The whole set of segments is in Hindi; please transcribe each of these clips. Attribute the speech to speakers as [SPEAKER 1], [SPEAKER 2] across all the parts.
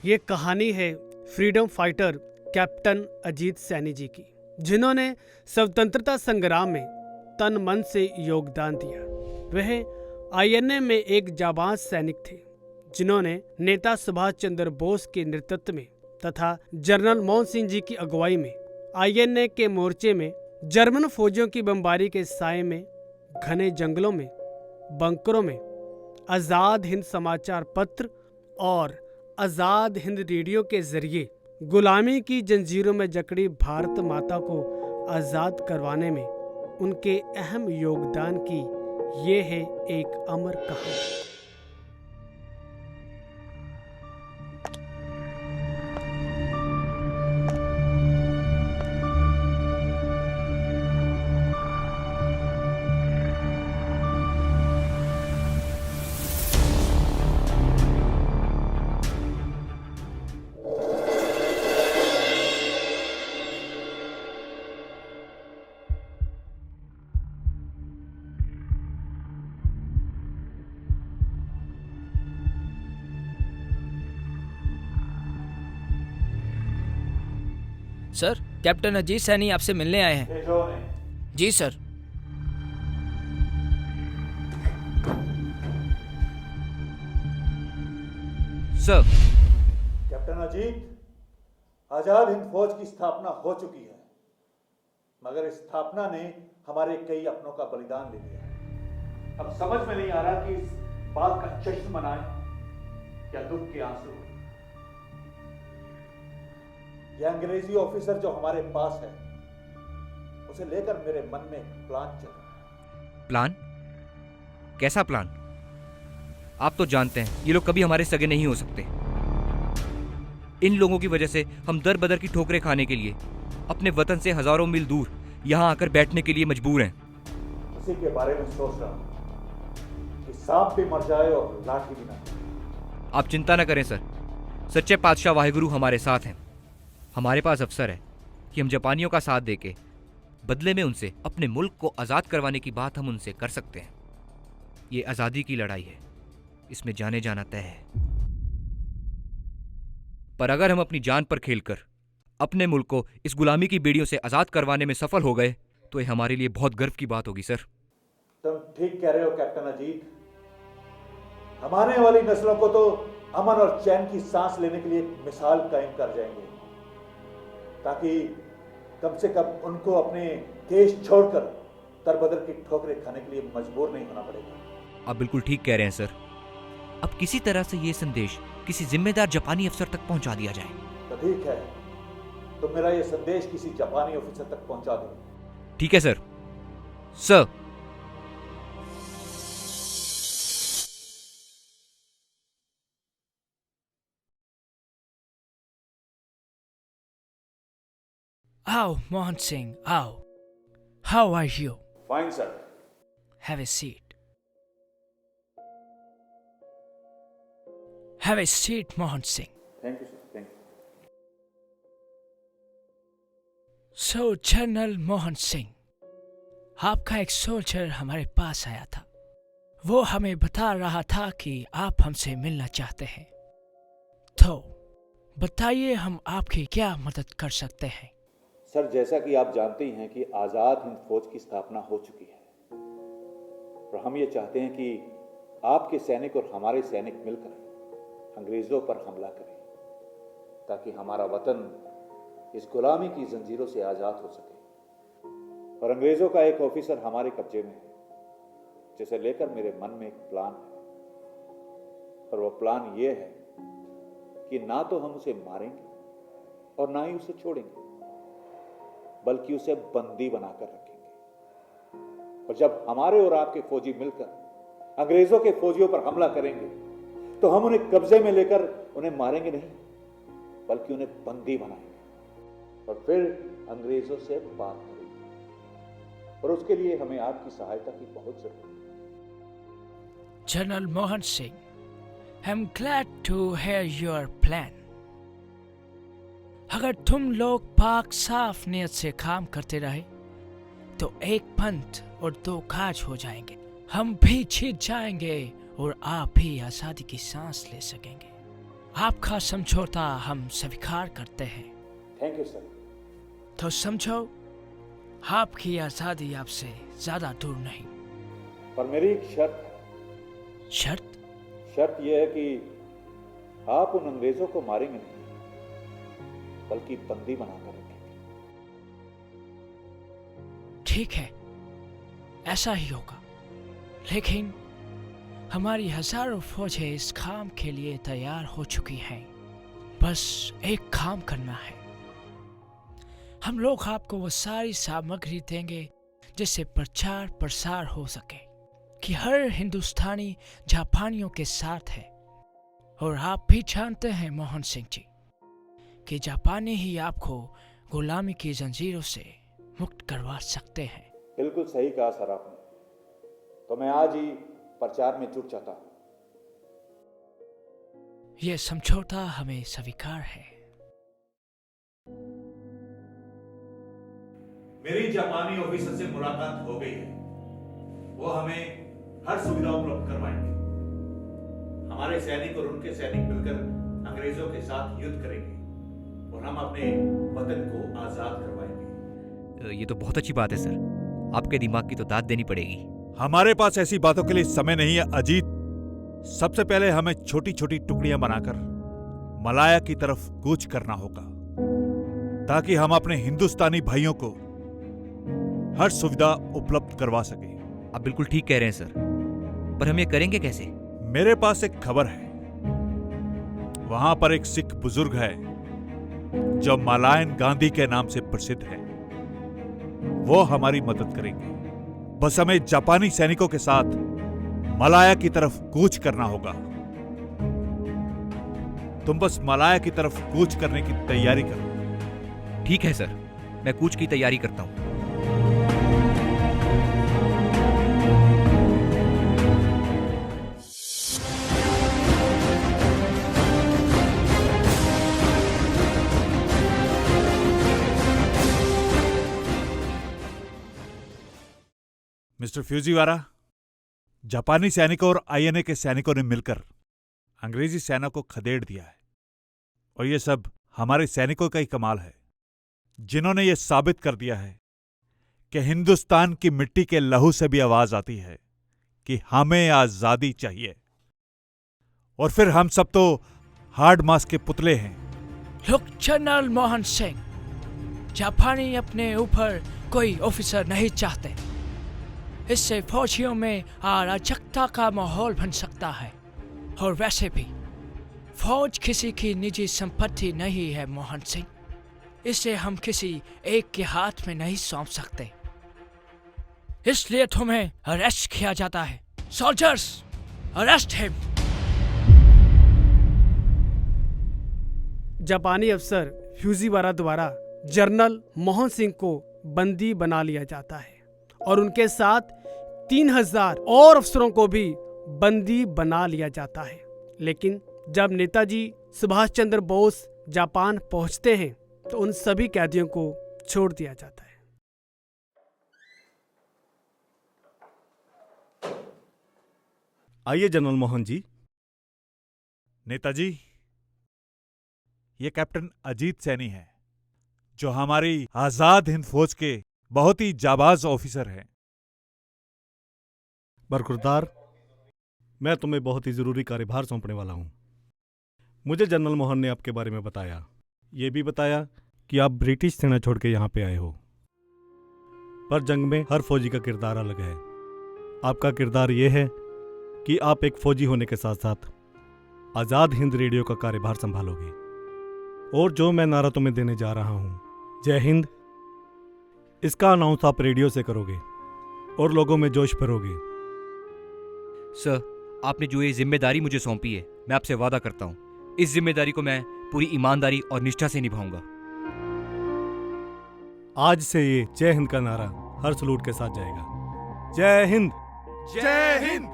[SPEAKER 1] ये कहानी है freedom fighter captain Ajit Saini ji की, जिन्होंने स्वतंत्रता संग्राम में तन मन से योगदान दिया। वह आईएनए में एक जाबाज सैनिक थे, जिन्होंने नेता सुभाष चंद्र बोस के नेतृत्व में तथा जनरल मोहन सिंह जी की अगुवाई में आईएनए के मोर्चे में जर्मन फौजियों की बमबारी के साए में, घने जंगलों में, बंकरों में आज़ाद हिंद समाचार पत्र और आज़ाद हिंद रेडियो के जरिए गुलामी की जंजीरों में जकड़ी भारत माता को आज़ाद करवाने में उनके अहम योगदान की ये है एक अमर कहानी।
[SPEAKER 2] सर, कैप्टन अजीत सैनी आपसे मिलने आए हैं। जी sir.
[SPEAKER 3] Sir.
[SPEAKER 4] Captain Ajit, Azad Hind फौज की स्थापना हो चुकी है, मगर इस स्थापना ने हमारे कई अपनों का बलिदान ले लिया। अब समझ में नहीं आ रहा कि इस बात का जश्न मनाएं या दुख के आंसू। यह अंग्रेजी ऑफिसर जो हमारे पास है, उसे लेकर मेरे मन में एक प्लान चल रहा है।
[SPEAKER 3] प्लान? कैसा प्लान? आप तो जानते हैं ये लोग कभी हमारे सगे नहीं हो सकते। इन लोगों की वजह से हम दर बदर की ठोकरें खाने के लिए अपने वतन से हजारों मील दूर यहां आकर बैठने के लिए मजबूर हैं।
[SPEAKER 4] उसी के बारे में सोच रहा हूं कि सांप भी मर जाए और लाठी भी ना।
[SPEAKER 3] आप चिंता न करें सर, सच्चे पातशाह वाहिगुरु हमारे साथ हैं। हमारे पास अवसर है कि हम जापानियों का साथ देके बदले में उनसे अपने मुल्क को आज़ाद करवाने की बात हम उनसे कर सकते हैं। ये आज़ादी की लड़ाई है, इसमें जाने जाना तय है। पर अगर हम अपनी जान पर खेलकर अपने मुल्क को इस गुलामी की बेड़ियों से आज़ाद करवाने में सफल हो गए तो ये हमारे लिए बहुत गर्व की बात होगी सर।
[SPEAKER 4] तुम ठीक कह रहे हो कैप्टन अजीत। हम आने वाली नस्लों को तो अमन और चैन की सांस लेने के लिए एक मिसाल कायम कर जाएंगे, ताकि कम से कम उनको अपने देश छोड़कर तरबदर की ठोकरें खाने के लिए मजबूर नहीं होना पड़ेगा।
[SPEAKER 3] आप बिल्कुल ठीक कह रहे हैं सर। अब किसी तरह से ये संदेश किसी जिम्मेदार जापानी अफसर तक पहुंचा दिया जाए।
[SPEAKER 4] तो ठीक है, तो मेरा ये संदेश किसी जापानी ऑफिसर तक पहुंचा दो।
[SPEAKER 3] ठीक है सर। सर।
[SPEAKER 2] आओ मोहन सिंह, आओ। How are you?
[SPEAKER 4] Fine sir.
[SPEAKER 2] Have a seat. Have a seat Mohan Singh.
[SPEAKER 4] Thank you sir, thank you.
[SPEAKER 2] So general Mohan Singh, आपका एक सोल्जर हमारे पास आया था। वो हमें बता रहा था कि आप हमसे मिलना चाहते हैं, तो बताइए हम आपकी क्या मदद कर सकते हैं।
[SPEAKER 4] सर, जैसा कि आप जानते ही हैं कि आज़ाद हिंद फौज की स्थापना हो चुकी है, और हम ये चाहते हैं कि आपके सैनिक और हमारे सैनिक मिलकर अंग्रेज़ों पर हमला करें, ताकि हमारा वतन इस गुलामी की जंजीरों से आज़ाद हो सके। और अंग्रेज़ों का एक ऑफिसर हमारे कब्जे में है, जिसे लेकर मेरे मन में एक प्लान है। और वो प्लान ये है कि ना तो हम उसे मारेंगे और ना ही उसे छोड़ेंगे, बल्कि उसे बंदी बनाकर रखेंगे। और जब हमारे और आपके फौजी मिलकर अंग्रेजों के फौजियों पर हमला करेंगे, तो हम उन्हें कब्जे में लेकर उन्हें मारेंगे नहीं, बल्कि उन्हें बंदी बनाएंगे और फिर अंग्रेजों से बात करेंगे। और उसके लिए हमें आपकी सहायता की बहुत जरूरत है।
[SPEAKER 2] General Mohan Singh, I am glad to hear your plan. अगर तुम लोग पाक साफ नियत से काम करते रहे तो एक पंथ और दो काज हो जाएंगे। हम भी जीत जाएंगे और आप भी आजादी की सांस ले सकेंगे। आपका समझौता हम स्वीकार करते हैं।
[SPEAKER 4] Thank you sir.
[SPEAKER 2] तो समझो, आपकी आजादी आपसे ज्यादा दूर नहीं।
[SPEAKER 4] पर मेरी एक शर्त है।
[SPEAKER 2] शर्त?
[SPEAKER 4] शर्त यह है कि आप उन अंग्रेजों को मारेंगे नहीं, बल्कि बंदी बनाकर रखेंगे।
[SPEAKER 2] ठीक है, ऐसा ही होगा। लेकिन हमारी हजारों फौजें इस काम के लिए तैयार हो चुकी हैं। बस एक काम करना है। हम लोग आपको वो सारी सामग्री देंगे जिससे प्रचार प्रसार हो सके कि हर हिंदुस्तानी जापानियों के साथ है। और आप भी जानते हैं मोहन सिंह जी कि जापानी ही आपको गुलामी की जंजीरों से मुक्त करवा सकते हैं।
[SPEAKER 4] बिल्कुल सही कहा सर आपने। तो मैं आज ही प्रचार में जुट जाता हूं।
[SPEAKER 2] यह समझौता हमें स्वीकार है।
[SPEAKER 4] मेरी जापानी ऑफिसर से मुलाकात हो गई है। वो हमें हर सुविधा उपलब्ध करवाएंगे। हमारे सैनिक और उनके सैनिक मिलकर अंग्रेजों के साथ युद्ध करेंगे और हम अपने वतन को आजाद करवाएंगे।
[SPEAKER 3] ये तो बहुत अच्छी बात है सर। आपके दिमाग की तो दाद देनी पड़ेगी।
[SPEAKER 5] हमारे पास ऐसी बातों के लिए समय नहीं है अजीत। सबसे पहले हमें छोटी छोटी टुकड़ियां बनाकर मलाया की तरफ कूच करना होगा, ताकि हम अपने हिंदुस्तानी भाइयों को हर सुविधा उपलब्ध करवा सके।
[SPEAKER 3] आप बिल्कुल ठीक कह रहे हैं सर, पर हम ये करेंगे कैसे?
[SPEAKER 5] मेरे पास एक खबर है। वहां पर एक सिख बुजुर्ग है जो मलायन गांधी के नाम से प्रसिद्ध है। वो हमारी मदद करेंगे। बस हमें जापानी सैनिकों के साथ मलाया की तरफ कूच करना होगा। तुम बस मलाया की तरफ कूच करने की तैयारी करो।
[SPEAKER 3] ठीक है सर, मैं कूच की तैयारी करता हूं।
[SPEAKER 5] मिस्टर फ्यूजीवारा, जापानी सैनिकों और आईएनए के सैनिकों ने मिलकर अंग्रेजी सेना को खदेड़ दिया है। और यह सब हमारे सैनिकों का ही कमाल है, जिन्होंने यह साबित कर दिया है कि हिंदुस्तान की मिट्टी के लहू से भी आवाज आती है कि हमें आजादी चाहिए। और फिर हम सब तो हार्ड मास के पुतले हैं।
[SPEAKER 2] लोग जनरल मोहन सिंह, जापानी अपने ऊपर कोई ऑफिसर नहीं चाहते। इससे फौजियों में अराजकता का माहौल बन सकता है। और वैसे भी फौज किसी की निजी संपत्ति नहीं है मोहन सिंह। इसे हम किसी एक के हाथ में नहीं सौंप सकते। इसलिए तुम्हें अरेस्ट किया जाता है। Soldiers, arrest him.
[SPEAKER 1] जापानी अफसर फ्यूजीवारा द्वारा जनरल मोहन सिंह को बंदी बना लिया जाता है और उनके साथ 3000 और अफसरों को भी बंदी बना लिया जाता है। लेकिन जब नेताजी सुभाष चंद्र बोस जापान पहुंचते हैं तो उन सभी कैदियों को छोड़ दिया जाता है।
[SPEAKER 6] आइए जनरल मोहन जी।
[SPEAKER 5] नेताजी, ये कैप्टन अजीत सैनी है, जो हमारी आजाद हिंद फौज के बहुत ही जाबाज ऑफिसर हैं।
[SPEAKER 6] बरखुरदार, मैं तुम्हें बहुत ही जरूरी कार्यभार सौंपने वाला हूं। मुझे जनरल मोहन ने आपके बारे में बताया। ये भी बताया कि आप ब्रिटिश सेना छोड़ के यहां पे आए हो। पर जंग में हर फौजी का किरदार अलग है। आपका किरदार यह है कि आप एक फौजी होने के साथ साथ आजाद हिंद रेडियो का कार्यभार संभालोगे। और जो मैं नारा तुम्हें देने जा रहा हूं, जय हिंद, इसका अनाउंस आप रेडियो से करोगे और लोगों में जोश भरोगे।
[SPEAKER 3] सर, आपने जो ये जिम्मेदारी मुझे सौंपी है, मैं आपसे वादा करता हूं इस जिम्मेदारी को मैं पूरी ईमानदारी और निष्ठा से निभाऊंगा।
[SPEAKER 6] आज से ये जय हिंद का नारा हर सलूट के साथ जाएगा। जय हिंद,
[SPEAKER 5] जय हिंद।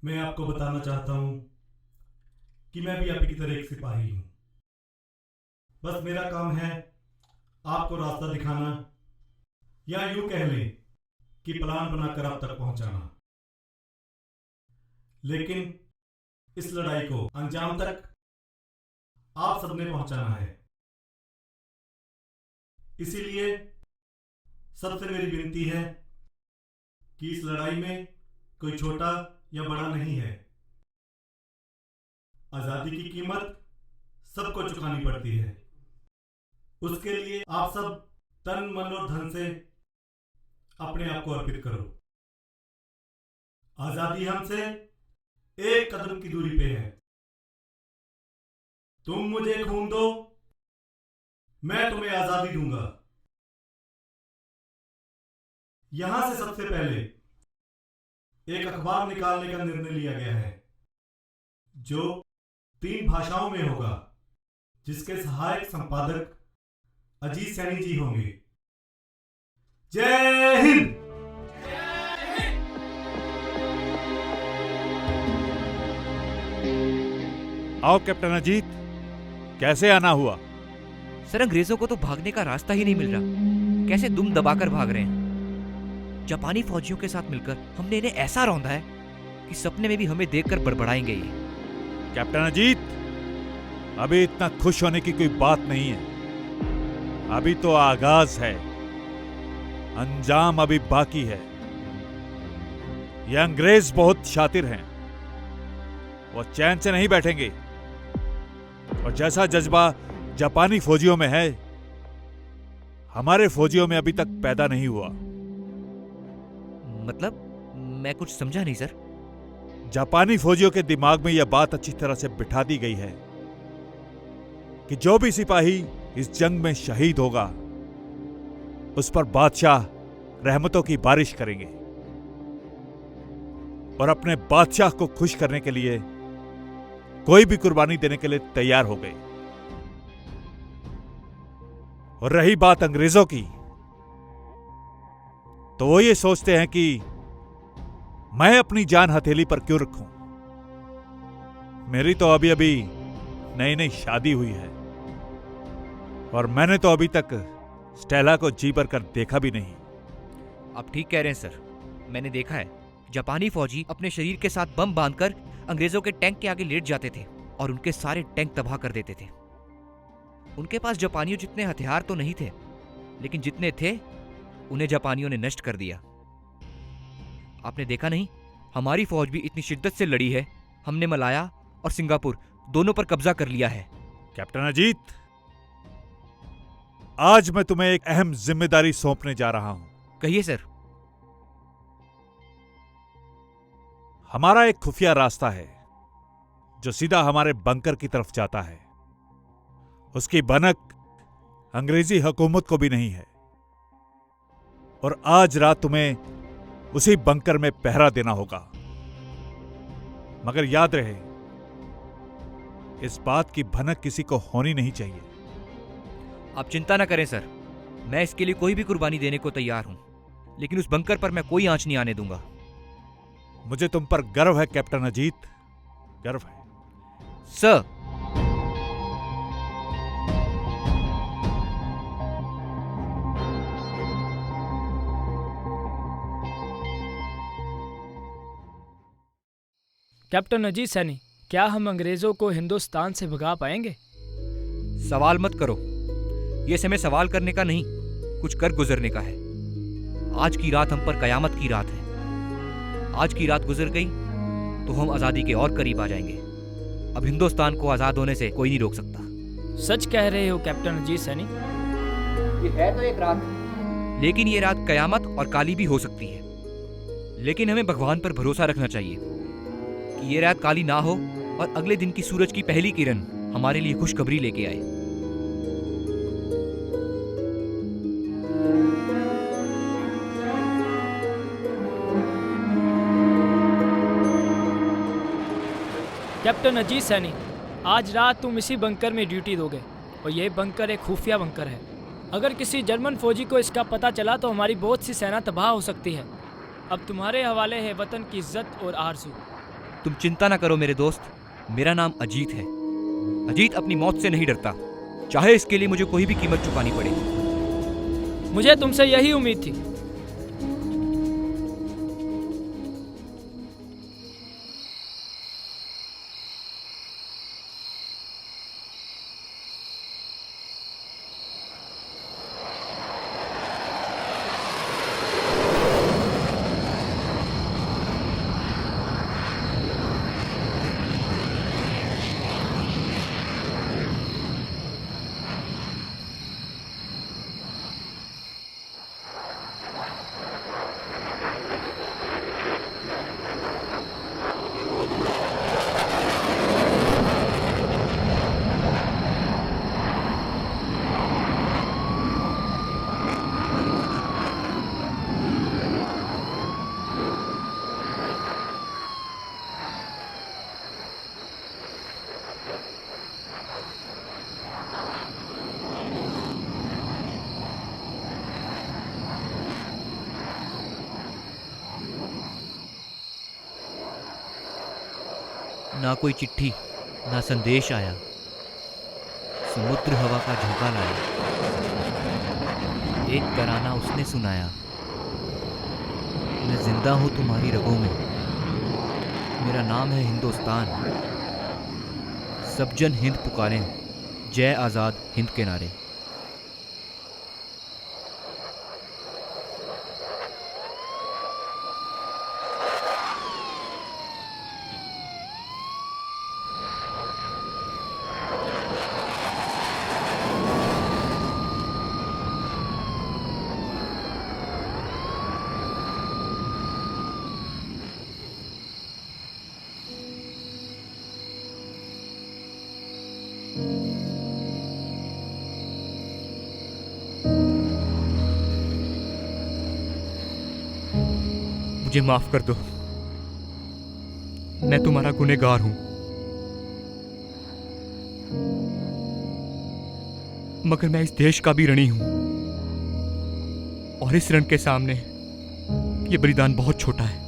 [SPEAKER 6] मैं आपको बताना चाहता हूं कि मैं भी आपकी तरह एक सिपाही हूं। बस मेरा काम है आपको रास्ता दिखाना, या यूं कह लें कि प्लान बनाकर आप तक पहुंचाना, लेकिन इस लड़ाई को अंजाम तक आप सबने पहुंचाना है। इसीलिए सबसे मेरी विनती है कि इस लड़ाई में कोई छोटा या बड़ा नहीं है। आजादी की कीमत सबको चुकानी पड़ती है। उसके लिए आप सब तन मन और धन से अपने आप को अर्पित करो। आजादी हमसे एक कदम की दूरी पे है। तुम मुझे खून दो, मैं तुम्हें आजादी दूंगा। यहां से सबसे पहले एक अखबार निकालने का निर्णय लिया गया है, जो 3 भाषाओं में होगा, जिसके सहायक संपादक अजीत सैनी जी होंगे। जय हिंद।
[SPEAKER 5] आओ कैप्टन अजीत, कैसे आना हुआ?
[SPEAKER 3] सर, अंग्रेजों को तो भागने का रास्ता ही नहीं मिल रहा। कैसे दुम दबाकर भाग रहे हैं। जापानी फौजियों के साथ मिलकर हमने इन्हें ऐसा रौंदा है कि सपने में भी हमें देखकर बड़बड़ाएंगे ये।
[SPEAKER 5] कैप्टन अजीत, अभी इतना खुश होने की कोई बात नहीं है। अभी तो आगाज है, अंजाम अभी बाकी है। ये अंग्रेज बहुत शातिर हैं, वो चैन से नहीं बैठेंगे। और जैसा जज्बा जापानी फौजियों में है, हमारे फौजियों में अभी तक पैदा नहीं हुआ।
[SPEAKER 3] मतलब, मैं कुछ समझा नहीं सर।
[SPEAKER 5] जापानी फौजियों के दिमाग में यह बात अच्छी तरह से बिठा दी गई है कि जो भी सिपाही इस जंग में शहीद होगा, उस पर बादशाह रहमतों की बारिश करेंगे। और अपने बादशाह को खुश करने के लिए कोई भी कुर्बानी देने के लिए तैयार हो गए। और रही बात अंग्रेजों की, तो वो ये सोचते हैं कि मैं अपनी जान हथेली पर क्यों रखूं। मेरी तो अभी अभी नई नई शादी हुई है, और मैंने तो अभी तक स्टेला को जी भर कर देखा भी नहीं।
[SPEAKER 3] आप ठीक कह रहे हैं सर। मैंने देखा है, जापानी फौजी अपने शरीर के साथ बम बांधकर अंग्रेजों के टैंक के आगे लेट जाते थे और उनके सारे टैंक तबाह कर देते थे। उनके पास जापानियों जितने हथियार तो नहीं थे, लेकिन जितने थे उन्हें जापानियों ने नष्ट कर दिया। आपने देखा नहीं, हमारी फौज भी इतनी शिद्दत से लड़ी है, हमने मलाया और सिंगापुर दोनों पर कब्जा कर लिया है।
[SPEAKER 5] कैप्टन अजीत, आज मैं तुम्हें एक अहम जिम्मेदारी सौंपने जा रहा हूं।
[SPEAKER 3] कहिए सर।
[SPEAKER 5] हमारा एक खुफिया रास्ता है जो सीधा हमारे बंकर की तरफ जाता है। उसकी भनक अंग्रेजी हुकूमत को भी नहीं है। और आज रात तुम्हें उसी बंकर में पहरा देना होगा। मगर याद रहे, इस बात की भनक किसी को होनी नहीं चाहिए।
[SPEAKER 3] आप चिंता न करें सर, मैं इसके लिए कोई भी कुर्बानी देने को तैयार हूं, लेकिन उस बंकर पर मैं कोई आंच नहीं आने दूंगा।
[SPEAKER 5] मुझे तुम पर गर्व है कैप्टन अजीत, गर्व है।
[SPEAKER 3] सर,
[SPEAKER 2] कैप्टन अजीत सैनी, क्या हम अंग्रेजों को हिंदुस्तान से भगा पाएंगे?
[SPEAKER 3] सवाल मत करो। यह समय सवाल करने का नहीं, कुछ कर गुजरने का है। आज की रात हम पर कयामत की रात है। आज की रात गुजर गई तो हम आजादी के और करीब आ जाएंगे। अब हिंदुस्तान को आजाद होने से कोई नहीं रोक सकता।
[SPEAKER 2] सच कह रहे हो कैप्टन अजीत सैनी।
[SPEAKER 3] ये है तो एक रात, लेकिन ये रात कयामत और काली भी हो सकती है। लेकिन हमें भगवान पर भरोसा रखना चाहिए कि ये रात काली ना हो और अगले दिन की सूरज की पहली किरण हमारे लिए खुशखबरी लेके आए।
[SPEAKER 2] कैप्टन अजीत सैनी, आज रात तुम इसी बंकर में ड्यूटी दोगे और यह बंकर एक खुफिया बंकर है। अगर किसी जर्मन फौजी को इसका पता चला तो हमारी बहुत सी सेना तबाह हो सकती है। अब तुम्हारे हवाले है वतन की इज्जत और आरज़ू।
[SPEAKER 3] तुम चिंता ना करो मेरे दोस्त, मेरा नाम अजीत है। अजीत अपनी मौत से नहीं डरता, चाहे इसके लिए मुझे कोई भी कीमत चुकानी पड़े।
[SPEAKER 2] मुझे तुमसे यही उम्मीद थी।
[SPEAKER 3] ना कोई चिट्ठी, ना संदेश आया। समुद्र हवा का झोंका लाया, एक तराना उसने सुनाया। मैं जिंदा हूं तुम्हारी रगों में, मेरा नाम है हिंदुस्तान। सब जन हिंद पुकारें, जय आज़ाद हिंद के नारे। मुझे माफ कर दो, मैं तुम्हारा गुनहगार हूं, मगर मैं इस देश का भी ऋणी हूं, और इस ऋण के सामने ये बलिदान बहुत छोटा है।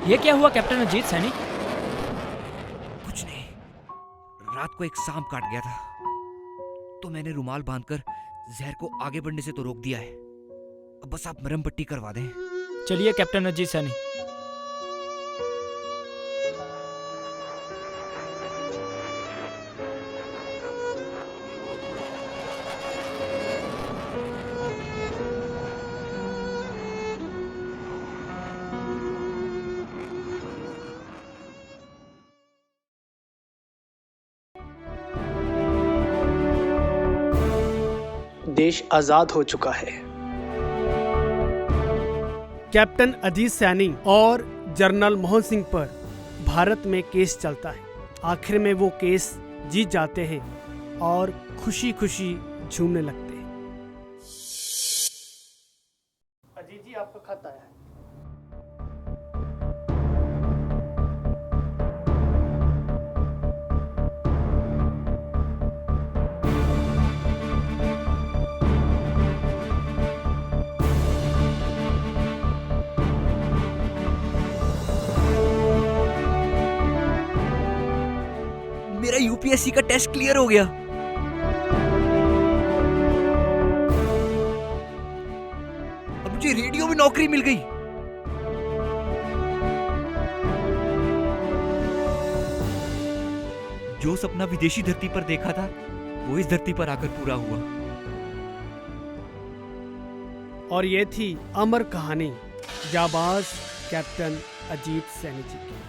[SPEAKER 2] ये क्या हुआ कैप्टन अजीत सैनी?
[SPEAKER 3] कुछ नहीं, रात को एक सांप काट गया था, तो मैंने रुमाल बांधकर जहर को आगे बढ़ने से तो रोक दिया है। अब बस आप मरहम पट्टी करवा दें।
[SPEAKER 2] चलिए कैप्टन अजीत सैनी।
[SPEAKER 1] देश आजाद हो चुका है। कैप्टन अजीत सैनी और जनरल मोहन सिंह पर भारत में केस चलता है। आखिर में वो केस जीत जाते हैं और खुशी खुशी झूमने लगते हैं। अजीत जी, आपका खत आया है।
[SPEAKER 3] मेरा यूपीएससी का टेस्ट क्लियर हो गया। अब मुझे रेडियो में नौकरी मिल गई। जो सपना विदेशी धरती पर देखा था, वो इस धरती पर आकर पूरा हुआ।
[SPEAKER 1] और ये थी अमर कहानी जाबाज कैप्टन अजीत सैनी जी की।